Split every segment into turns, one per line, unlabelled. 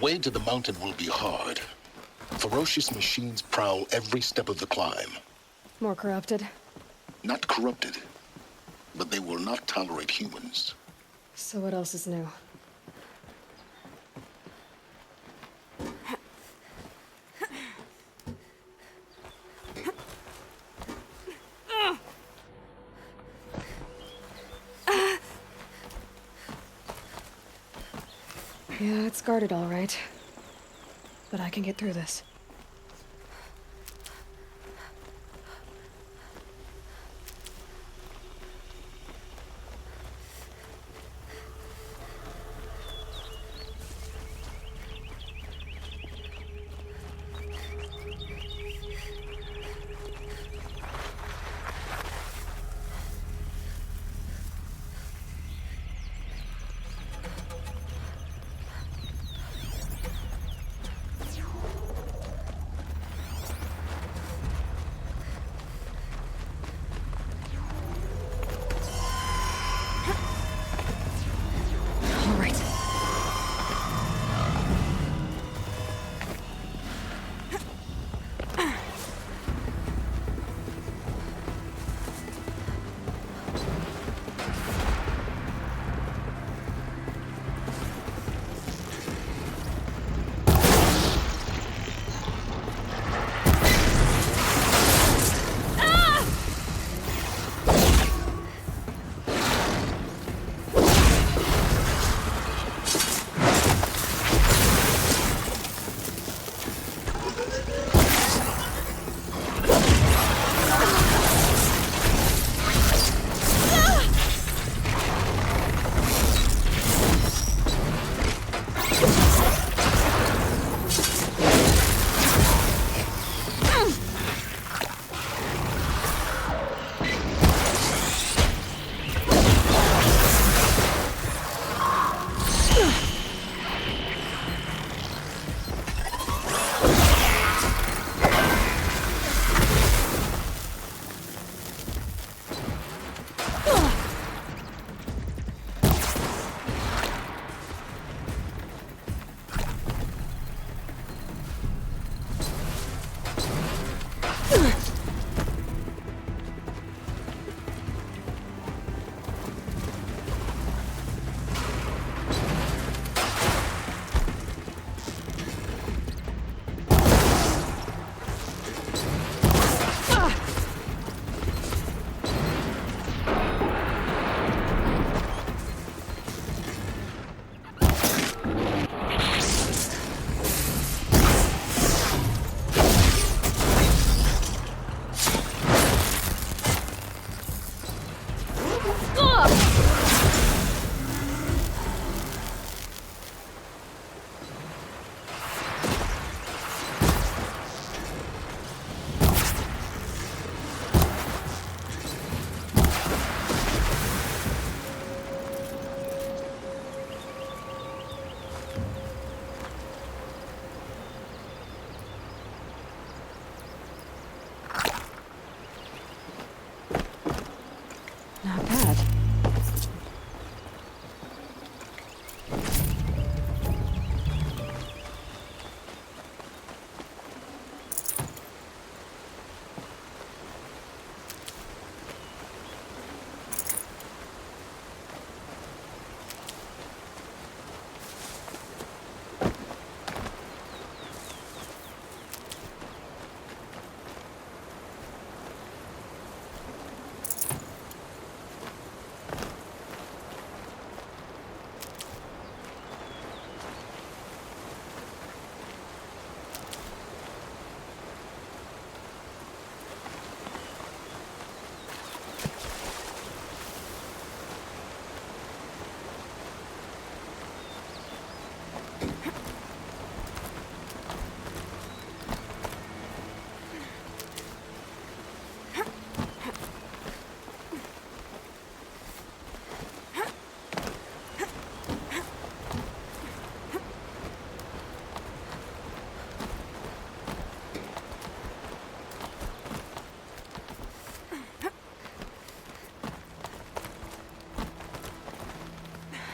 way to the mountain will be hard. Ferocious machines prowl every step of the climb.
More corrupted?
Not corrupted, but they will not tolerate humans.
So what else is new? Yeah, it's guarded all right. But I can get through this. Not bad.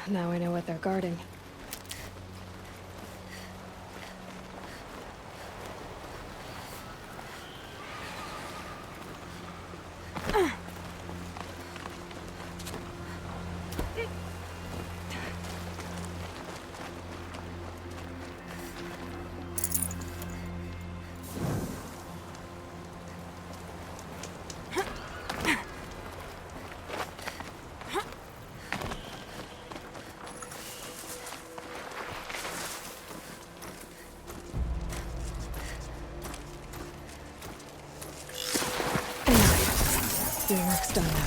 Now I know what they're guarding. done now.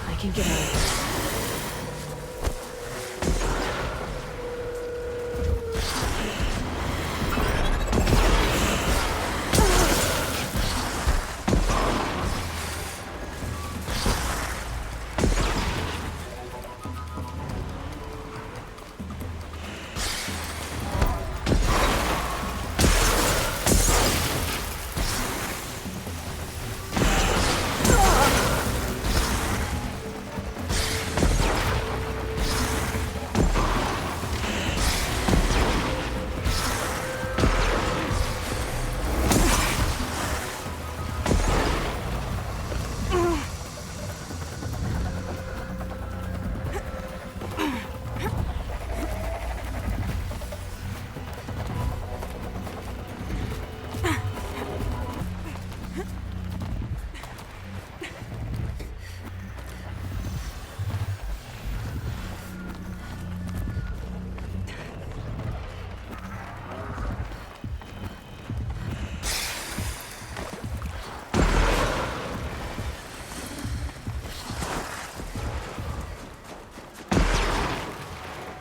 I can get out of here.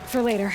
For later.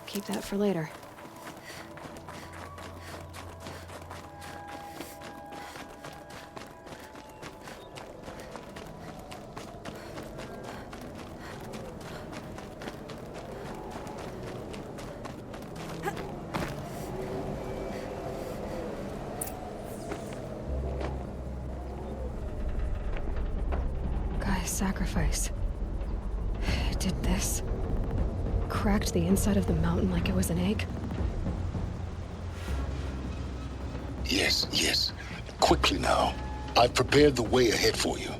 Keep that for later. Guy's sacrifice. It did this. Cracked the inside of the mountain like it was an egg?
Yes, yes. Quickly now. I've prepared the way ahead for you.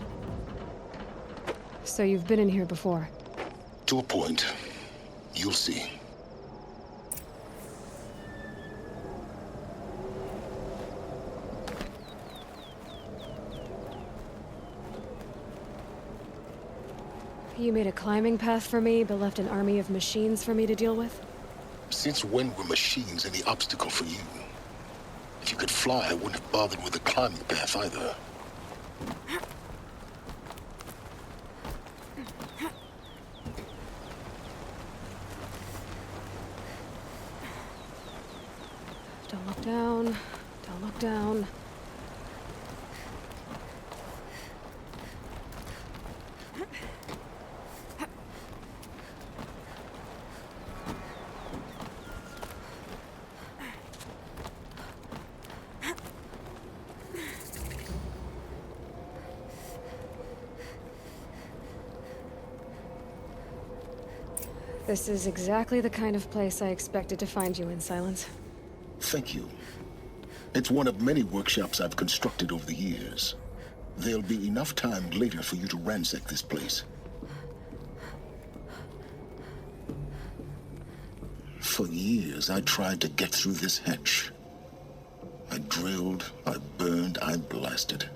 So you've been in here before?
To a point. You'll see.
You made a climbing path for me, but left an army of machines for me to deal with?
Since when were machines any obstacle for you? If you could fly, I wouldn't have bothered with the climbing path either.
Don't look down. Don't look down. This is exactly the kind of place I expected to find you in, Silence.
Thank you. It's one of many workshops I've constructed over the years. There'll be enough time later for you to ransack this place. For years, I tried to get through this hatch. I drilled, I burned, I blasted.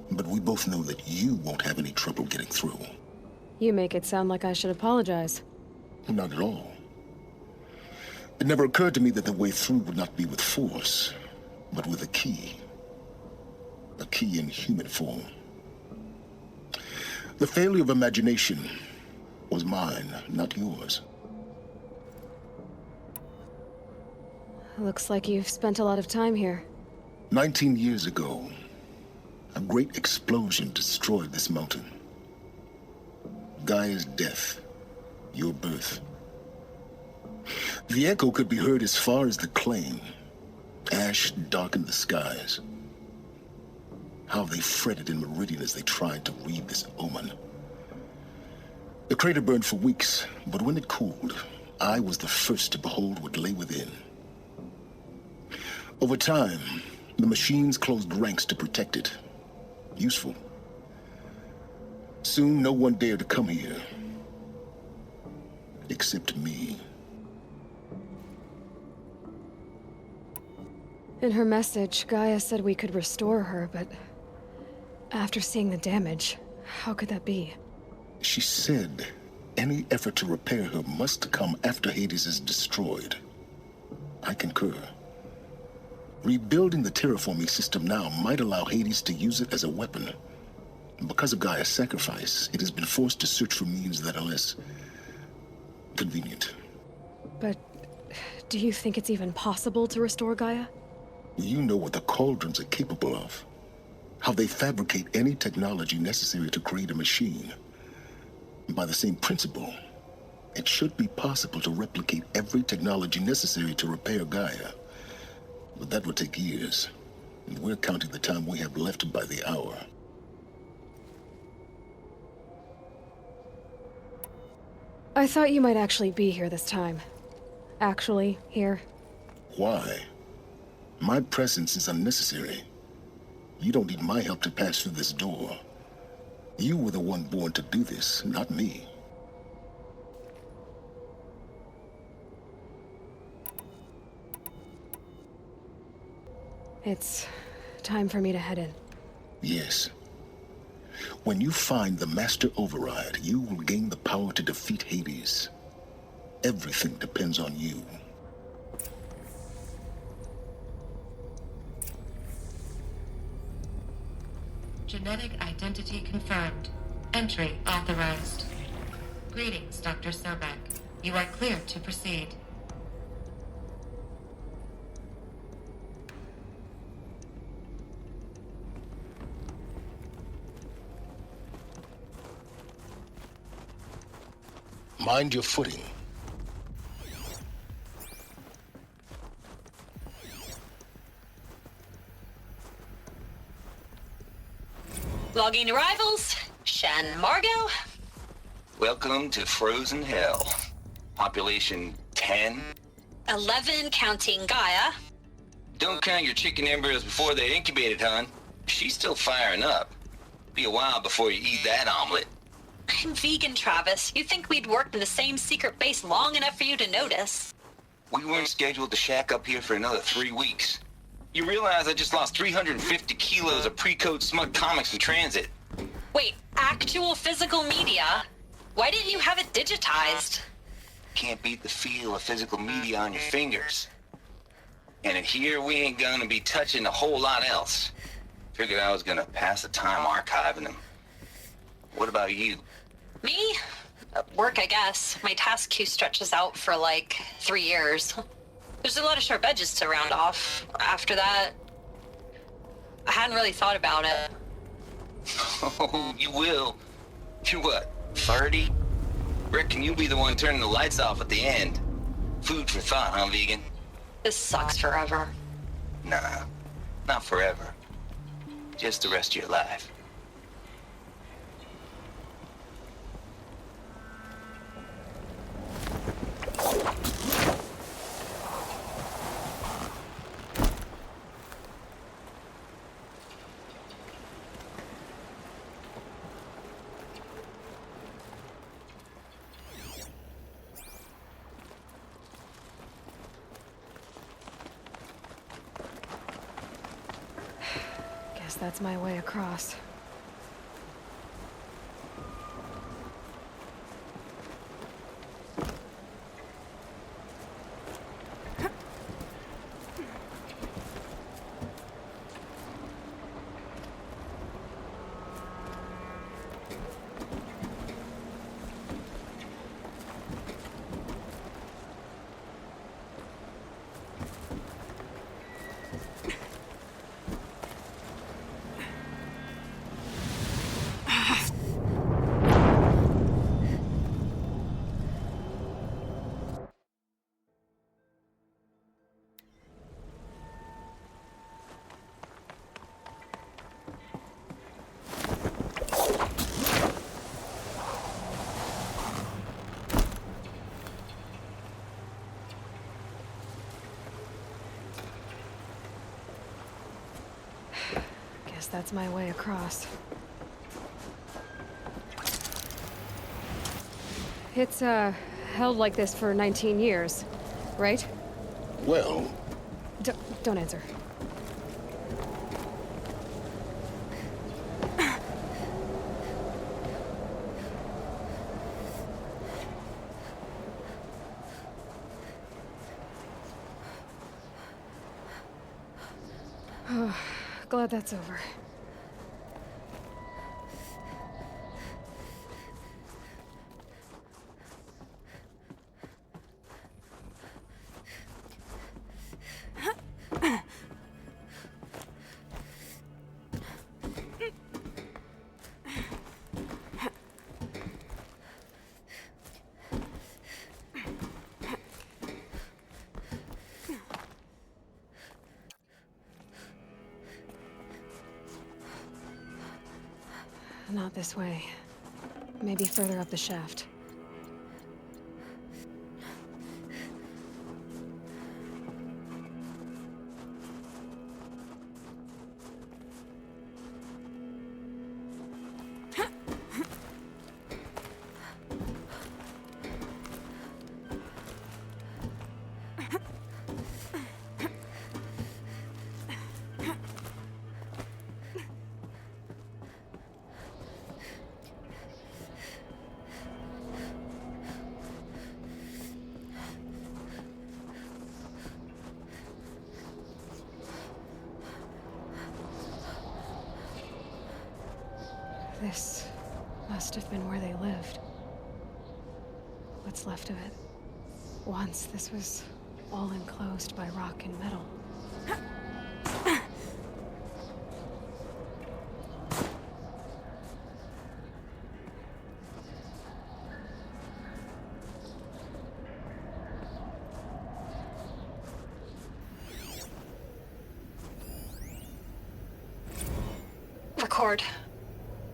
But we both know that you won't have any trouble getting through.
You make it sound like I should apologize.
Not at all. It never occurred to me that the way through would not be with force, but with a key. A key in human form. The failure of imagination was mine, not yours.
Looks like you've spent a lot of time here.
19 years ago, a great explosion destroyed this mountain. Gaia's death, your birth. The echo could be heard as far as the claim. Ash darkened the skies. How they fretted in Meridian as they tried to read this omen. The crater burned for weeks, but when it cooled, I was the first to behold what lay within. Over time, the machines closed ranks to protect it. Useful. Soon, no one dared to come here. Except me.
In her message, Gaia said we could restore her, but after seeing the damage, how could that be?
She said any effort to repair her must come after Hades is destroyed. I concur. Rebuilding the terraforming system now might allow Hades to use it as a weapon. Because of Gaia's sacrifice, it has been forced to search for means that are less convenient.
But do you think it's even possible to restore Gaia?
You know what the Cauldrons are capable of. How they fabricate any technology necessary to create a machine. By the same principle, it should be possible to replicate every technology necessary to repair Gaia. But that would take years, and we're counting the time we have left by the hour.
I thought you might actually be here this time. Actually, here.
Why? My presence is unnecessary. You don't need my help to pass through this door. You were the one born to do this, not me.
It's time for me to head in.
Yes. When you find the Master Override, you will gain the power to defeat Hades. Everything depends on you.
Genetic identity confirmed. Entry authorized. Greetings, Dr. Sobek. You are cleared to proceed.
Mind your footing.
Logging arrivals. Shan Margot.
Welcome to Frozen Hell. Population 10.
11 counting Gaia.
Don't count your chicken embryos before they're incubated, hon. She's still firing up. Be a while before you eat that omelet.
I'm vegan, Travis. You think we'd worked in the same secret base long enough for you to notice?
We weren't scheduled to shack up here for another 3 weeks. You realize I just lost 350 kilos of pre-code smug comics in transit.
Wait, actual physical media? Why didn't you have it digitized?
Can't beat the feel of physical media on your fingers. And in here, we ain't gonna be touching a whole lot else. Figured I was gonna pass the time archiving them. What about you?
Me? Work, I guess. My task queue stretches out for like 3 years. There's a lot of sharp edges to round off. After that, I hadn't really thought about it.
Oh, you will. You're what, 30? Reckon you'll be the one turning the lights off at the end. Food for thought, huh, vegan?
This sucks forever.
Nah, not forever. Just the rest of your life.
Guess that's my way across. that's my way across. It's, held like this for 19 years, right?
Well,
Don't answer. Glad that's over. Not this way. Maybe further up the shaft. This must have been where they lived. What's left of it. Once, this was all enclosed by rock and metal.
Record.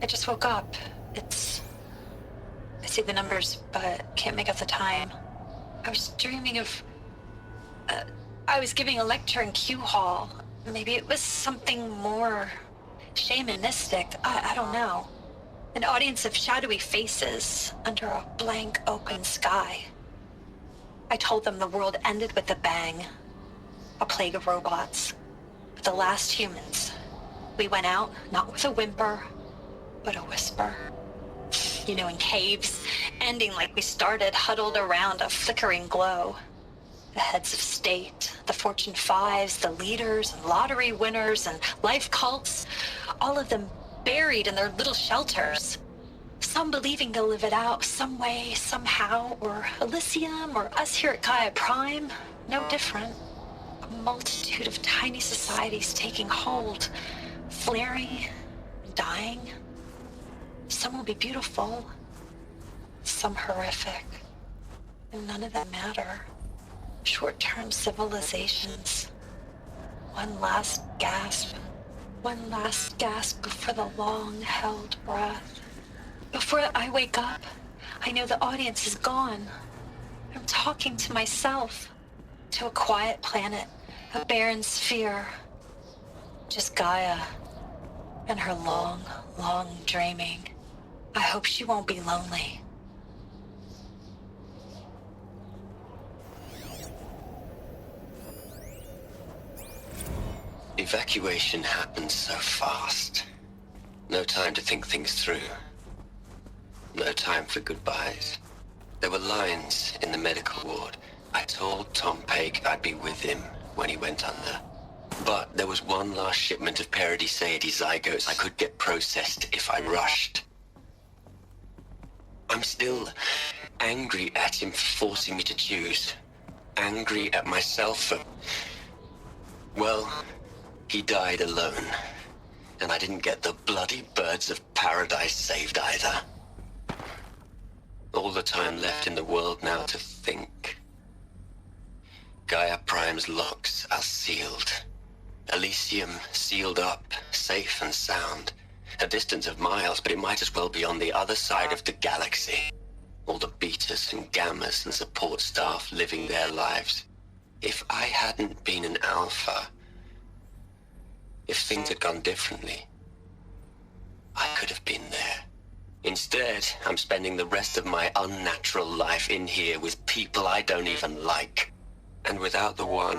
I just woke up. I see the numbers, but can't make out the time. I was dreaming of... I was giving a lecture in Q Hall. Maybe it was something more shamanistic. I don't know. An audience of shadowy faces under a blank open sky. I told them the world ended with a bang. A plague of robots. The last humans. We went out, not with a whimper, but a whisper. You know, in caves, ending like we started, huddled around a flickering glow. The heads of state, the Fortune 5s, the leaders and lottery winners and life cults, all of them buried in their little shelters. Some believing they'll live it out some way, somehow, or Elysium, or us here at Gaia Prime, no different. A multitude of tiny societies taking hold, flaring, dying. Some will be beautiful, some horrific, and none of them matter. Short-term civilizations. One last gasp before the long-held breath. Before I wake up, I know the audience is gone. I'm talking to myself, to a quiet planet, a barren sphere. Just Gaia and her long, long dreaming. I hope she won't be lonely.
Evacuation happened so fast. No time to think things through. No time for goodbyes. There were lines in the medical ward. I told Tom Pake I'd be with him when he went under. But there was one last shipment of Paradis-Saidy zygotes I could get processed if I rushed. I'm still angry at him for forcing me to choose. Angry at myself for... Well, he died alone. And I didn't get the bloody birds of paradise saved either. All the time left in the world now to think. Gaia Prime's locks are sealed. Elysium sealed up, safe and sound. A distance of miles, but it might as well be on the other side of the galaxy. All the betas and gammas and support staff living their lives. If I hadn't been an alpha, if things had gone differently, I could have been there. Instead, I'm spending the rest of my unnatural life in here with people I don't even like. And without the one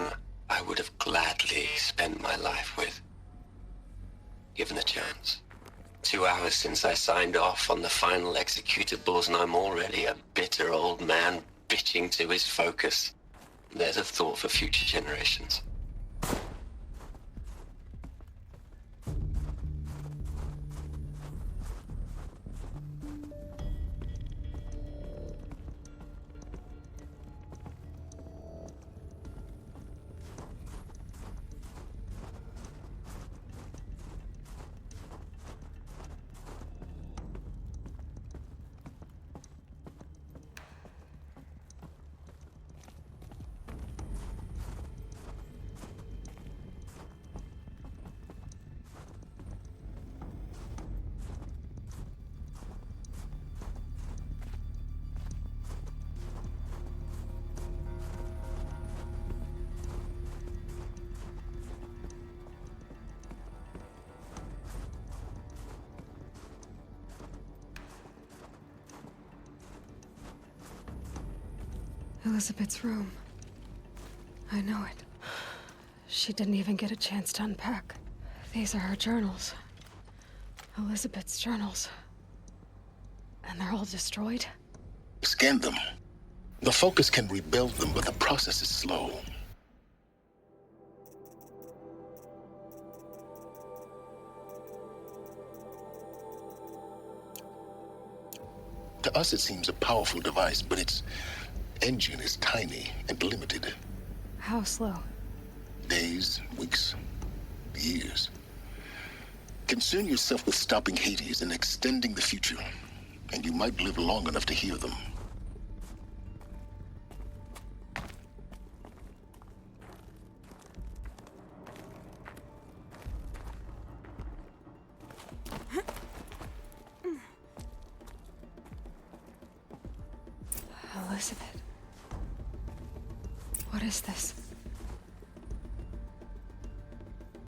I would have gladly spent my life with. Given the chance. 2 hours since I signed off on the final executables, and I'm already a bitter old man bitching to his focus. There's a thought for future generations.
Elizabeth's room. I know it. She didn't even get a chance to unpack. These are her journals. Elizabeth's journals. And they're all destroyed?
Scan them. The Focus can rebuild them, but the process is slow. To us, it seems a powerful device, but its engine is tiny and limited.
How slow?
Days, weeks, years. Concern yourself with stopping Hades and extending the future, and you might live long enough to hear them.
Elizabeth. What is this?